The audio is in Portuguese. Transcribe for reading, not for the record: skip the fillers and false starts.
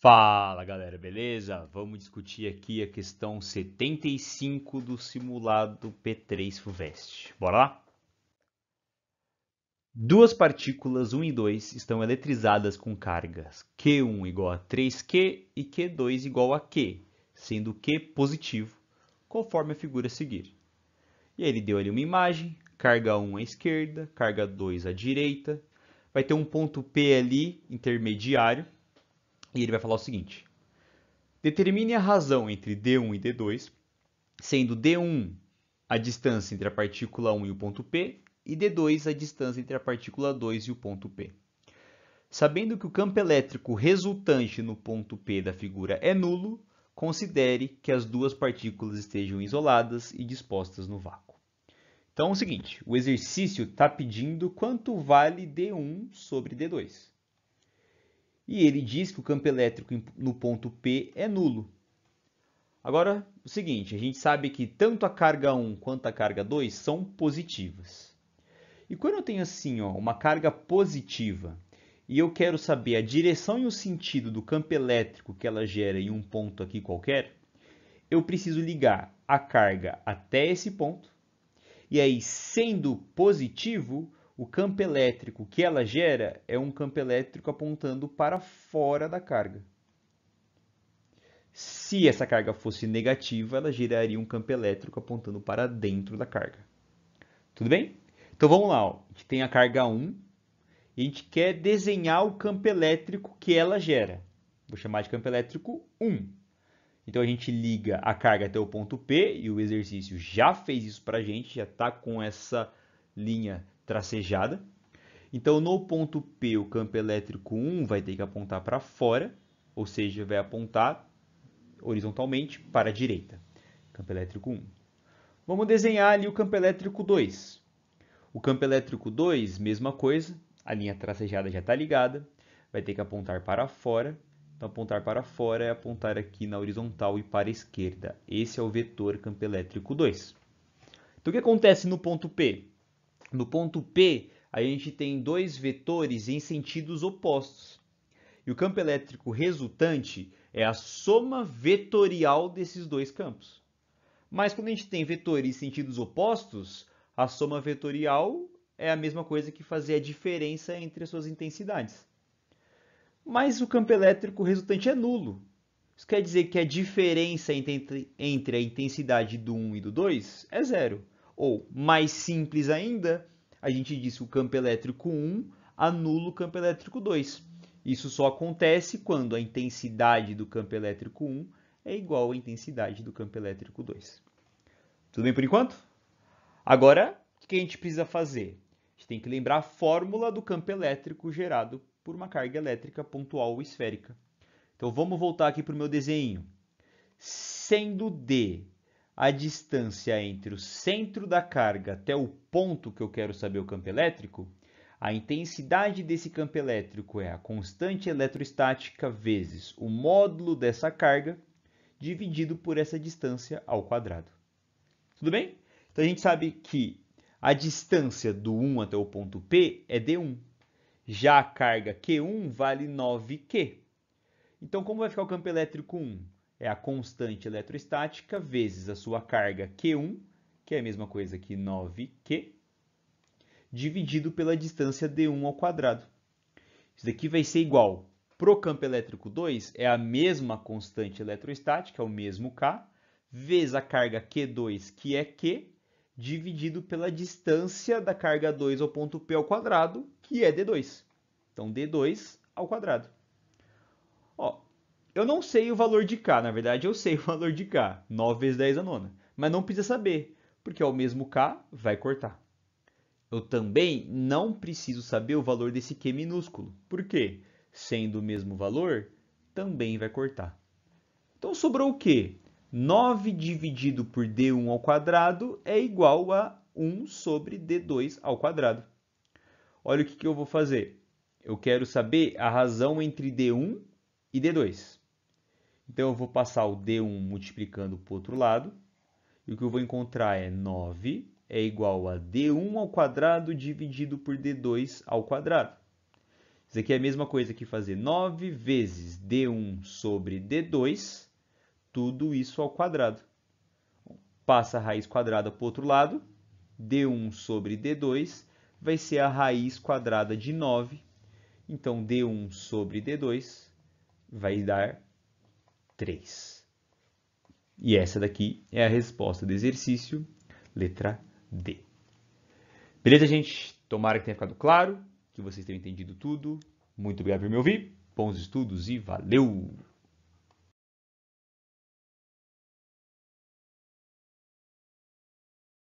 Fala galera, beleza? Vamos discutir aqui a questão 75 do simulado P3 FUVEST. Bora lá? Duas partículas 1 e 2 estão eletrizadas com cargas Q1 igual a 3Q e Q2 igual a Q, sendo Q positivo, conforme a figura a seguir. E aí ele deu ali uma imagem, carga 1 à esquerda, carga 2 à direita, vai ter um ponto P ali, intermediário, e ele vai falar o seguinte: determine a razão entre D1 e D2, sendo D1 a distância entre a partícula 1 e o ponto P, e D2 a distância entre a partícula 2 e o ponto P. Sabendo que o campo elétrico resultante no ponto P da figura é nulo, considere que as duas partículas estejam isoladas e dispostas no vácuo. Então é o seguinte, o exercício está pedindo quanto vale D1 sobre D2. E ele diz que o campo elétrico no ponto P é nulo. Agora, o seguinte, a gente sabe que tanto a carga 1 quanto a carga 2 são positivas. E quando eu tenho assim, uma carga positiva, e eu quero saber a direção e o sentido do campo elétrico que ela gera em um ponto aqui qualquer, eu preciso ligar a carga até esse ponto, e aí, sendo positivo, o campo elétrico que ela gera é um campo elétrico apontando para fora da carga. Se essa carga fosse negativa, ela geraria um campo elétrico apontando para dentro da carga. Tudo bem? Então vamos lá. A gente tem a carga 1 e a gente quer desenhar o campo elétrico que ela gera. Vou chamar de campo elétrico 1. Então a gente liga a carga até o ponto P e o exercício já fez isso para a gente, já está com essa linha tracejada. Então no ponto P o campo elétrico 1 vai ter que apontar para fora, ou seja, vai apontar horizontalmente para a direita. Campo elétrico 1. Vamos desenhar ali o campo elétrico 2. O campo elétrico 2, mesma coisa, a linha tracejada já está ligada, vai ter que apontar para fora. Então, apontar para fora é apontar aqui na horizontal e para a esquerda. Esse é o vetor campo elétrico 2. Então, o que acontece no ponto P? No ponto P, a gente tem dois vetores em sentidos opostos. E o campo elétrico resultante é a soma vetorial desses dois campos. Mas quando a gente tem vetores em sentidos opostos, a soma vetorial é a mesma coisa que fazer a diferença entre as suas intensidades. Mas o campo elétrico resultante é nulo. Isso quer dizer que a diferença entre a intensidade do 1 e do 2 é zero. Ou, mais simples ainda, a gente diz que o campo elétrico 1 anula o campo elétrico 2. Isso só acontece quando a intensidade do campo elétrico 1 é igual à intensidade do campo elétrico 2. Tudo bem por enquanto? Agora, o que a gente precisa fazer? A gente tem que lembrar a fórmula do campo elétrico gerado por uma carga elétrica pontual ou esférica. Então vamos voltar aqui para o meu desenho. Sendo D a distância entre o centro da carga até o ponto que eu quero saber o campo elétrico, a intensidade desse campo elétrico é a constante eletrostática vezes o módulo dessa carga dividido por essa distância ao quadrado. Tudo bem? Então a gente sabe que a distância do 1 até o ponto P é D1. Já a carga Q1 vale 9Q. Então como vai ficar o campo elétrico 1? É a constante eletrostática vezes a sua carga Q1, que é a mesma coisa que 9Q, dividido pela distância D1 ao quadrado. Isso daqui vai ser igual, para o campo elétrico 2, é a mesma constante eletrostática, é o mesmo K, vezes a carga Q2, que é Q, dividido pela distância da carga 2 ao ponto P ao quadrado, que é D2. Então, D2 ao quadrado. Ó, eu não sei o valor de K, na verdade eu sei o valor de K, 9 vezes 10 a nona, mas não precisa saber, porque é o mesmo K, vai cortar. Eu também não preciso saber o valor desse Q minúsculo. Por quê? Sendo o mesmo valor, também vai cortar. Então sobrou o quê? 9 dividido por D1 ao quadrado é igual a 1 sobre D2 ao quadrado. Olha o que eu vou fazer. Eu quero saber a razão entre D1 e D2. Então eu vou passar o D1 multiplicando para o outro lado. E o que eu vou encontrar é 9 é igual a D1 ao quadrado dividido por D2 ao quadrado. Isso aqui é a mesma coisa que fazer 9 vezes D1 sobre D2, tudo isso ao quadrado. Passa a raiz quadrada para o outro lado, D1 sobre D2 vai ser a raiz quadrada de 9. Então, D1 sobre D2 vai dar 3. E essa daqui é a resposta do exercício, letra D. Beleza, gente? Tomara que tenha ficado claro, que vocês tenham entendido tudo. Muito obrigado por me ouvir. Bons estudos e valeu!